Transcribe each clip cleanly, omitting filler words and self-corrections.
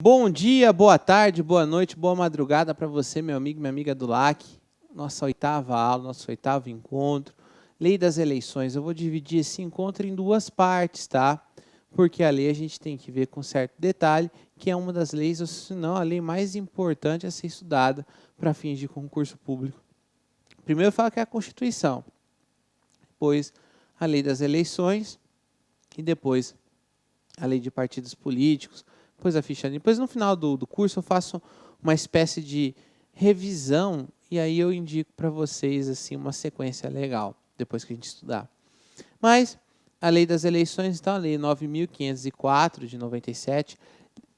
Bom dia, boa tarde, boa noite, boa madrugada para você, meu amigo, minha amiga do LAC. Nossa oitava aula, nosso oitavo encontro. Lei das eleições. Eu vou dividir esse encontro em duas partes, tá? Porque a lei a gente tem que ver com certo detalhe, que é uma das leis, ou se não, a lei mais importante a ser estudada para fins de concurso público. Primeiro eu falo que é a Constituição, depois a lei das eleições e depois a lei de partidos políticos, depois a ficha. Depois, no final do curso, eu faço uma espécie de revisão e aí eu indico para vocês assim uma sequência legal, depois que a gente estudar. Mas a lei das eleições, então, a lei 9.504 de 97,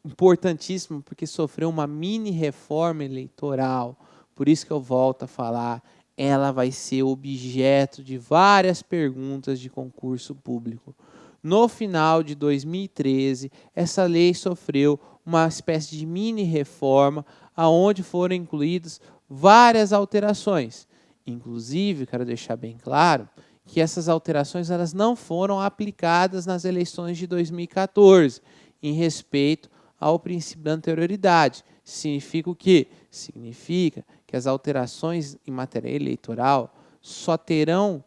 importantíssima porque sofreu uma mini reforma eleitoral, por isso que eu volto a falar, ela vai ser objeto de várias perguntas de concurso público. No final de 2013, essa lei sofreu uma espécie de mini reforma, aonde foram incluídas várias alterações. Inclusive, quero deixar bem claro que essas alterações elas não foram aplicadas nas eleições de 2014, em respeito ao princípio da anterioridade. Significa o quê? Significa que as alterações em matéria eleitoral só terão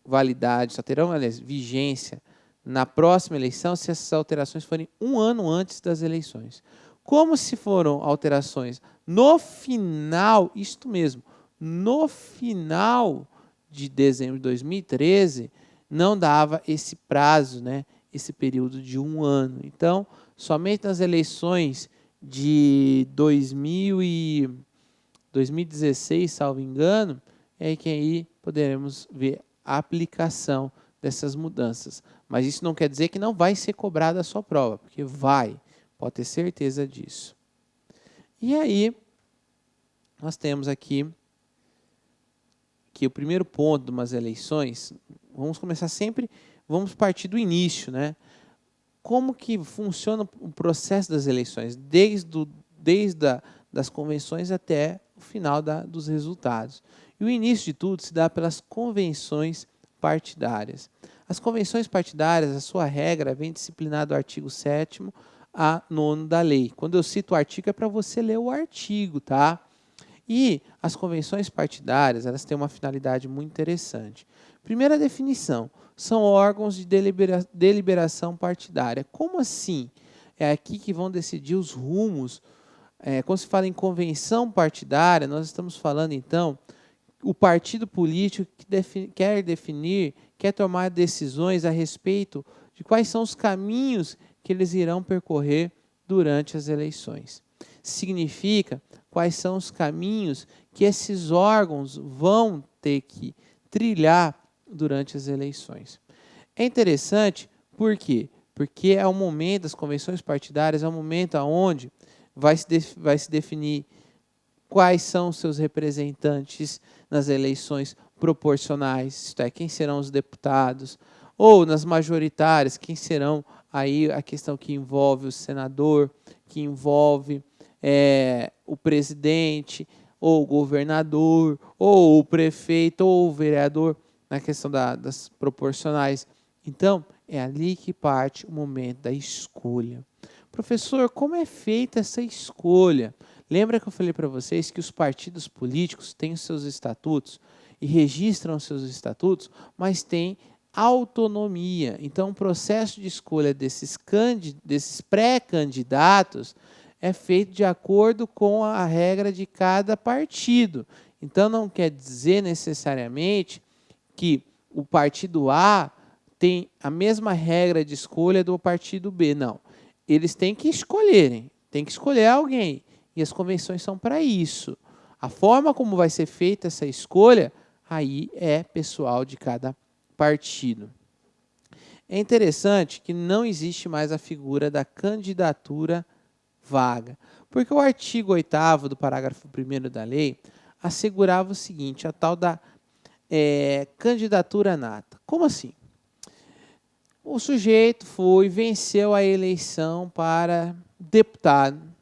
validade, só terão, aliás, vigência na próxima eleição se essas alterações forem um ano antes das eleições. Como se foram alterações no final, isto mesmo, no final de dezembro de 2013, não dava esse prazo, né, esse período de um ano. Então, somente nas eleições de 2016, salvo engano, é que aí poderemos ver a aplicação dessas mudanças. Mas isso não quer dizer que não vai ser cobrada a sua prova, porque vai, pode ter certeza disso. E aí, nós temos aqui que o primeiro ponto de umas eleições, vamos começar sempre, vamos partir do início, né? Como que funciona o processo das eleições, desde das convenções até o final dos resultados. E o início de tudo se dá pelas convenções partidárias. As convenções partidárias, a sua regra vem disciplinada do artigo 7º a 9º da lei. Quando eu cito o artigo, é para você ler o artigo, tá? E as convenções partidárias, elas têm uma finalidade muito interessante. Primeira definição, são órgãos de deliberação partidária. Como assim? É aqui que vão decidir os rumos. Quando se fala em convenção partidária, nós estamos falando, então, o partido político que quer definir, quer tomar decisões a respeito de quais são os caminhos que eles irão percorrer durante as eleições. Significa quais são os caminhos que esses órgãos vão ter que trilhar durante as eleições. É interessante, por quê? Porque é o momento das convenções partidárias, é o momento onde vai se definir quais são os seus representantes nas eleições proporcionais, isto é, quem serão os deputados, ou nas majoritárias, quem serão aí a questão que envolve o senador, que envolve o presidente, ou o governador, ou o prefeito, ou o vereador, na questão das proporcionais. Então, é ali que parte o momento da escolha. Professor, como é feita essa escolha? Lembra que eu falei para vocês que os partidos políticos têm os seus estatutos e registram os seus estatutos, mas têm autonomia. Então, o processo de escolha desses pré-candidatos é feito de acordo com a regra de cada partido. Então, não quer dizer necessariamente que o partido A tem a mesma regra de escolha do partido B. Não. Eles têm que escolherem, têm que escolher alguém. E as convenções são para isso. A forma como vai ser feita essa escolha, aí é pessoal de cada partido. É interessante que não existe mais a figura da candidatura vaga, porque o artigo 8º do parágrafo 1º da lei assegurava o seguinte, a tal da candidatura nata. Como assim? O sujeito venceu a eleição para deputado.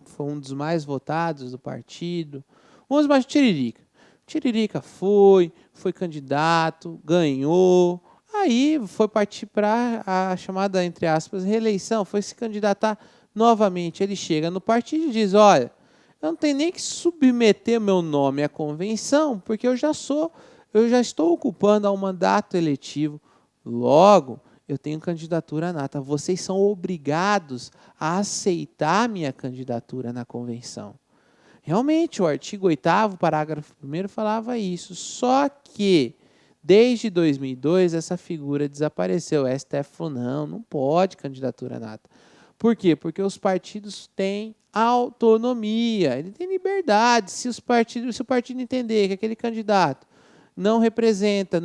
Foi um dos mais votados do partido. Vamos mais Tiririca. Tiririca foi candidato, ganhou. Aí foi partir para a chamada, entre aspas, reeleição. Foi se candidatar Novamente, ele chega no partido e diz, olha, eu não tenho nem que submeter meu nome à convenção, porque eu já estou ocupando um mandato eletivo. Logo, eu tenho candidatura nata. Vocês são obrigados a aceitar minha candidatura na convenção. Realmente, o artigo 8º, parágrafo 1º, falava isso. Só que, desde 2002, essa figura desapareceu. O STF falou, não pode candidatura nata. Por quê? Porque os partidos têm autonomia, ele tem liberdade. Se o partido entender que aquele candidato não representa,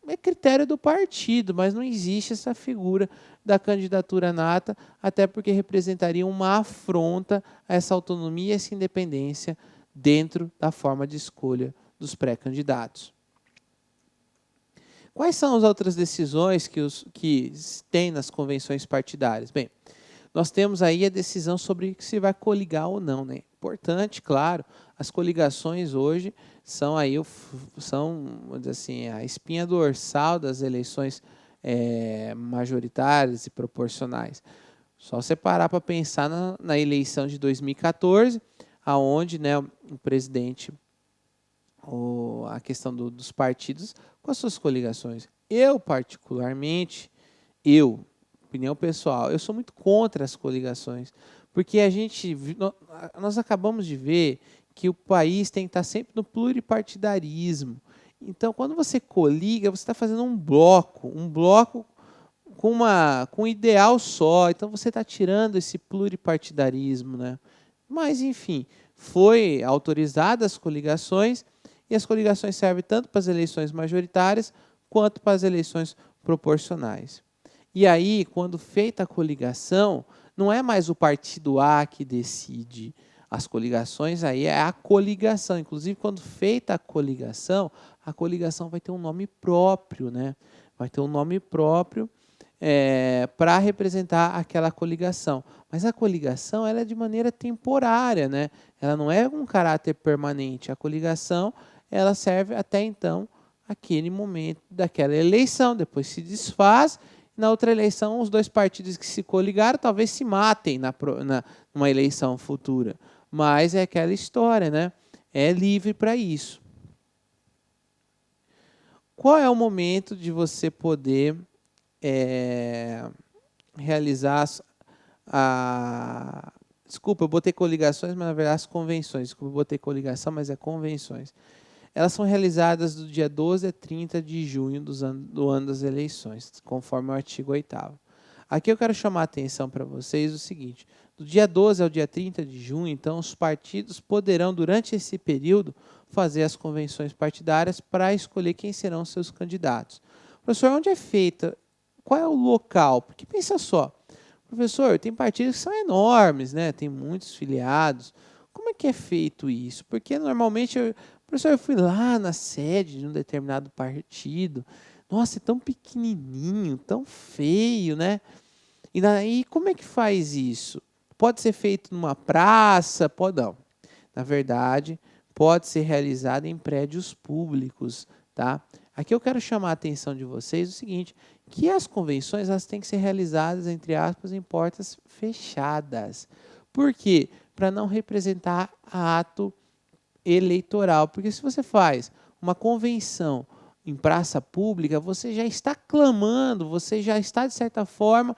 é critério do partido, mas não existe essa figura da candidatura nata, até porque representaria uma afronta a essa autonomia e essa independência dentro da forma de escolha dos pré-candidatos. Quais são as outras decisões que tem nas convenções partidárias? Bem, nós temos aí a decisão sobre se vai coligar ou não, né? Importante, claro, as coligações hoje são vamos dizer assim, a espinha dorsal das eleições majoritárias e proporcionais. Só você parar para pensar na eleição de 2014, aonde, né, o presidente, a questão dos partidos com as suas coligações. Eu, particularmente, opinião pessoal, eu sou muito contra as coligações, porque nós acabamos de ver que o país tem que estar sempre no pluripartidarismo. Então, quando você coliga, você está fazendo um bloco com um ideal só. Então, você está tirando esse pluripartidarismo, né? Mas, enfim, foi autorizadas as coligações, e as coligações servem tanto para as eleições majoritárias quanto para as eleições proporcionais. E aí, quando feita a coligação, não é mais o partido A que decide as coligações, aí é a coligação. Inclusive, quando feita a coligação vai ter um nome próprio, né? Vai ter um nome próprio para representar aquela coligação. Mas a coligação ela é de maneira temporária, né? Ela não é um caráter permanente. A coligação ela serve até então, aquele momento daquela eleição, depois se desfaz. Na outra eleição, os dois partidos que se coligaram talvez se matem numa eleição futura. Mas é aquela história, né? É livre para isso. Qual é o momento de você poder realizar Desculpa, eu botei coligações, mas na verdade as convenções. Desculpa, eu botei coligação, mas é convenções. Elas são realizadas do dia 12 a 30 de junho do ano das eleições, conforme o artigo 8º. Aqui eu quero chamar a atenção para vocês o seguinte, do dia 12 ao dia 30 de junho, então, os partidos poderão, durante esse período, fazer as convenções partidárias para escolher quem serão seus candidatos. Professor, onde é feita? Qual é o local? Porque pensa só, professor, tem partidos que são enormes, né? Tem muitos filiados. Como é que é feito isso? Porque normalmente, professor, eu fui lá na sede de um determinado partido, nossa, é tão pequenininho, tão feio, né? E daí, como é que faz isso? Pode ser feito numa praça? Não. Na verdade, pode ser realizado em prédios públicos, tá? Aqui eu quero chamar a atenção de vocês o seguinte, que as convenções elas têm que ser realizadas, entre aspas, em portas fechadas. Por quê? Para não representar ato eleitoral. Porque se você faz uma convenção em praça pública, você já está clamando, você já está, de certa forma,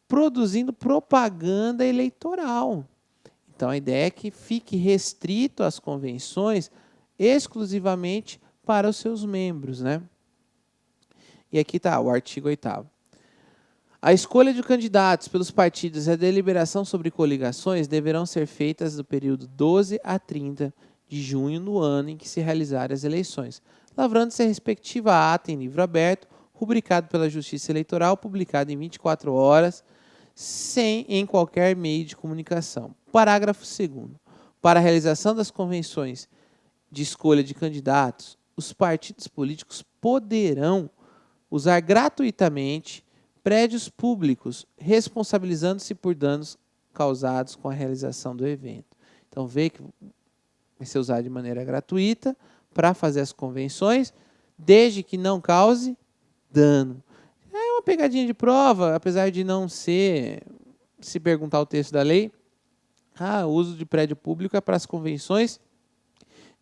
produzindo propaganda eleitoral. Então, a ideia é que fique restrito às convenções exclusivamente para os seus membros, né? E aqui está o artigo 8º. A escolha de candidatos pelos partidos e a deliberação sobre coligações deverão ser feitas do período 12 a 30 de junho no ano em que se realizarem as eleições, lavrando-se a respectiva ata em livro aberto, rubricado pela Justiça Eleitoral, publicado em 24 horas, em qualquer meio de comunicação. Parágrafo 2º. Para a realização das convenções de escolha de candidatos, os partidos políticos poderão usar gratuitamente prédios públicos, responsabilizando-se por danos causados com a realização do evento. Então, vê que vai ser usado de maneira gratuita para fazer as convenções, desde que não cause dano. É uma pegadinha de prova, apesar de não ser se perguntar o texto da lei, o uso de prédio público é para as convenções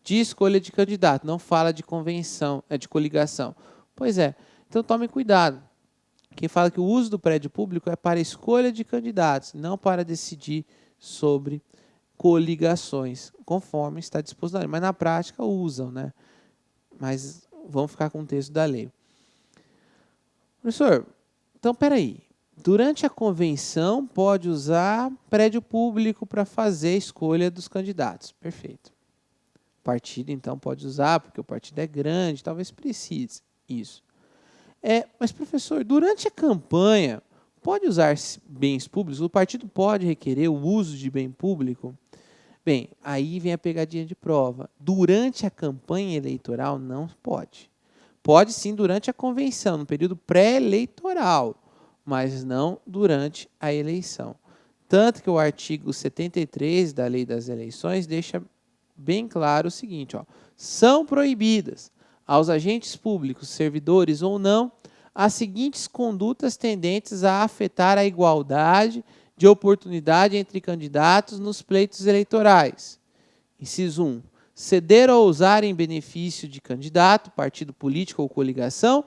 de escolha de candidato, não fala de convenção, de coligação. Pois é, então tome cuidado. Quem fala que o uso do prédio público é para escolha de candidatos, não para decidir sobre coligações, conforme está disposto na lei. Mas na prática usam, né? Mas vamos ficar com o texto da lei. Professor, então peraí. Durante a convenção pode usar prédio público para fazer a escolha dos candidatos. Perfeito. O partido então pode usar, porque o partido é grande, talvez precise. Isso. Mas, professor, durante a campanha, pode usar bens públicos? O partido pode requerer o uso de bem público? Bem, aí vem a pegadinha de prova. Durante a campanha eleitoral, não pode. Pode sim durante a convenção, no período pré-eleitoral, mas não durante a eleição. Tanto que o artigo 73 da Lei das Eleições deixa bem claro o seguinte, são proibidas aos agentes públicos, servidores ou não, as seguintes condutas tendentes a afetar a igualdade de oportunidade entre candidatos nos pleitos eleitorais. Inciso 1. Ceder ou usar em benefício de candidato, partido político ou coligação,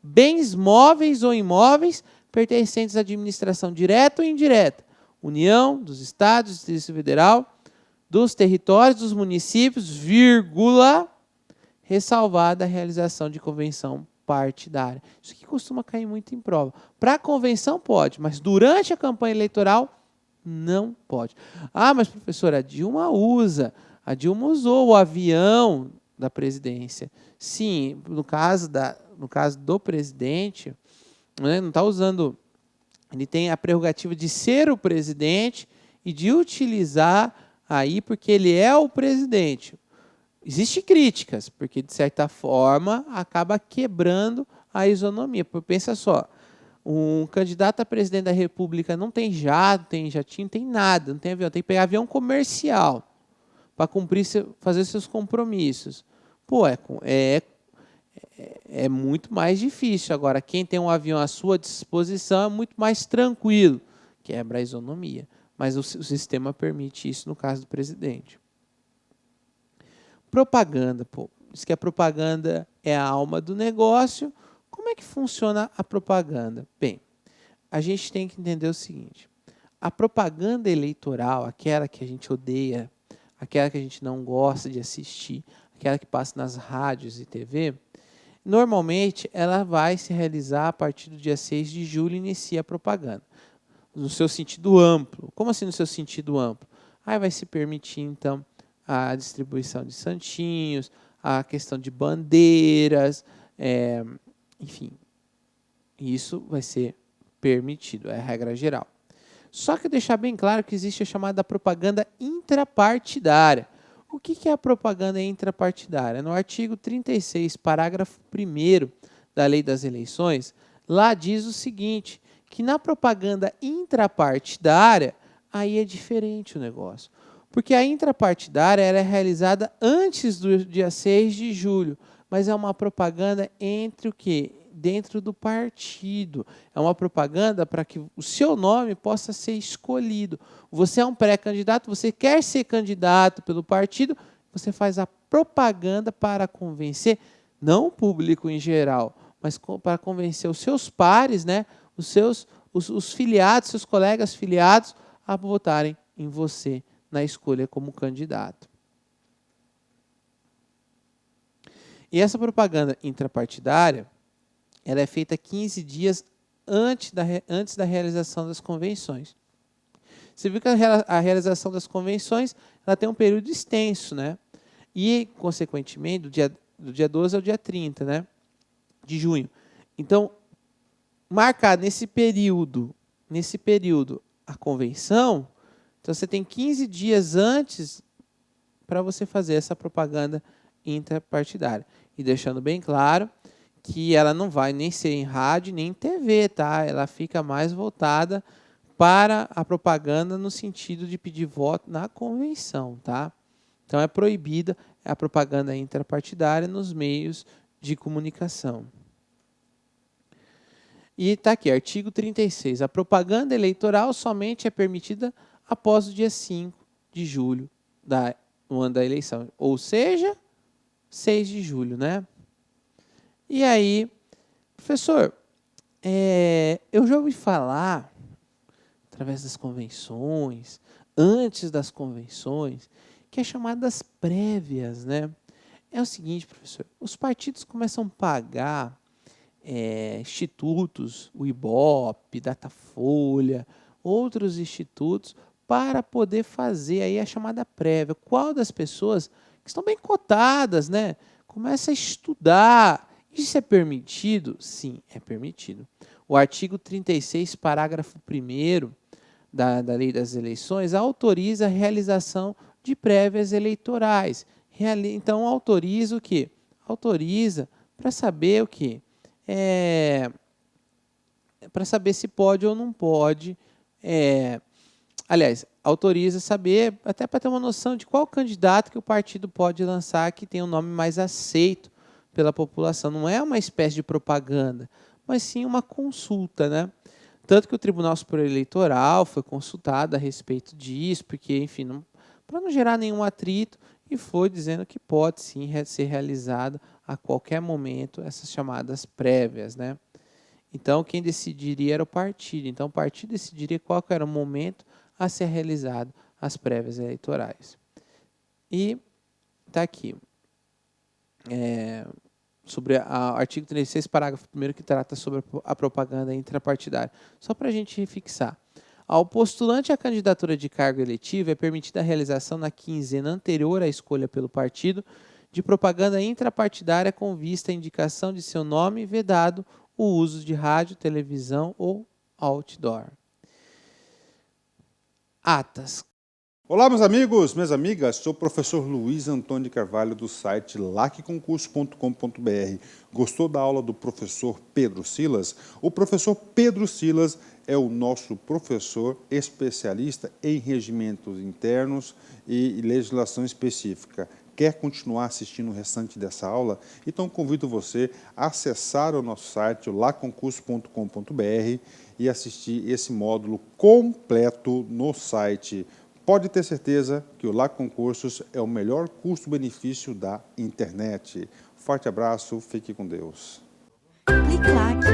bens móveis ou imóveis pertencentes à administração direta ou indireta, União, dos Estados, do Distrito Federal, dos territórios, dos municípios, vírgula, ressalvada a realização de convenção partidária. Isso aqui costuma cair muito em prova. Para a convenção pode, mas durante a campanha eleitoral não pode. Mas professora, a Dilma usa. A Dilma usou o avião da presidência. Sim, no caso do presidente, né, não está usando. Ele tem a prerrogativa de ser o presidente e de utilizar aí porque ele é o presidente. Existem críticas, porque, de certa forma, acaba quebrando a isonomia. Porque, pensa só, um candidato a presidente da República não tem jato, tem jatinho, tem nada, não tem avião. Tem que pegar avião comercial para fazer seus compromissos. É muito mais difícil. Agora, quem tem um avião à sua disposição é muito mais tranquilo. Quebra a isonomia. Mas o sistema permite isso no caso do presidente. Propaganda, diz que a propaganda é a alma do negócio. Como é que funciona a propaganda? Bem, a gente tem que entender o seguinte, a propaganda eleitoral, aquela que a gente odeia, aquela que a gente não gosta de assistir, aquela que passa nas rádios e TV, normalmente ela vai se realizar a partir do dia 6 de julho, inicia a propaganda, no seu sentido amplo. Como assim no seu sentido amplo? Aí vai se permitir, então, a distribuição de santinhos, a questão de bandeiras, enfim, isso vai ser permitido, é a regra geral. Só que deixar bem claro que existe a chamada propaganda intrapartidária. O que é a propaganda intrapartidária? No artigo 36, parágrafo 1º da Lei das Eleições, lá diz o seguinte, que na propaganda intrapartidária, aí é diferente o negócio. Porque a intrapartidária ela é realizada antes do dia 6 de julho, mas é uma propaganda entre o quê? Dentro do partido. É uma propaganda para que o seu nome possa ser escolhido. Você é um pré-candidato, você quer ser candidato pelo partido, você faz a propaganda para convencer, não o público em geral, mas para convencer os seus pares, né, os filiados, seus colegas filiados, a votarem em você na escolha como candidato. E essa propaganda intrapartidária, ela é feita 15 dias antes da realização das convenções. Você viu que a realização das convenções ela tem um período extenso, né? E, consequentemente, do dia 12 ao dia 30, né, de junho. Então, marcar nesse período a convenção, então você tem 15 dias antes para você fazer essa propaganda intrapartidária. E deixando bem claro que ela não vai nem ser em rádio nem em TV, tá? Ela fica mais voltada para a propaganda no sentido de pedir voto na convenção, tá? Então é proibida a propaganda intrapartidária nos meios de comunicação. E está aqui, artigo 36. A propaganda eleitoral somente é permitida após o dia 5 de julho do ano da eleição. Ou seja, 6 de julho, né? E aí, professor, eu já ouvi falar, através das convenções, antes das convenções, que é chamadas prévias, né? É o seguinte, professor, os partidos começam a pagar institutos, o IBOP, Datafolha, outros institutos, para poder fazer aí a chamada prévia. Qual das pessoas que estão bem cotadas, né? Começa a estudar. Isso é permitido? Sim, é permitido. O artigo 36, parágrafo 1º da Lei das Eleições, autoriza a realização de prévias eleitorais. Então, autoriza o quê? Autoriza para saber o quê? Para saber se pode ou não pode. Aliás, autoriza saber, até para ter uma noção de qual candidato que o partido pode lançar que tem um nome mais aceito pela população. Não é uma espécie de propaganda, mas sim uma consulta, né? Tanto que o Tribunal Superior Eleitoral foi consultado a respeito disso, porque, enfim, para não gerar nenhum atrito, e foi dizendo que pode sim ser realizado a qualquer momento essas chamadas prévias, né? Então, quem decidiria era o partido. Então, o partido decidiria qual era o momento a ser realizado as prévias eleitorais. E está aqui, sobre o artigo 36, parágrafo 1º, que trata sobre a propaganda intrapartidária. Só para a gente fixar. Ao postulante à candidatura de cargo eletivo é permitida a realização na quinzena anterior à escolha pelo partido de propaganda intrapartidária com vista à indicação de seu nome, vedado o uso de rádio, televisão ou outdoor. Atas. Olá, meus amigos, minhas amigas, sou o professor Luiz Antônio de Carvalho do site lacconcurso.com.br. Gostou da aula do professor Pedro Silas? O professor Pedro Silas é o nosso professor especialista em regimentos internos e legislação específica. Quer continuar assistindo o restante dessa aula? Então convido você a acessar o nosso site, lacconcurso.com.br, e assistir esse módulo completo no site. Pode ter certeza que o LacConcursos é o melhor custo-benefício da internet. Forte abraço, fique com Deus. Clique Lac.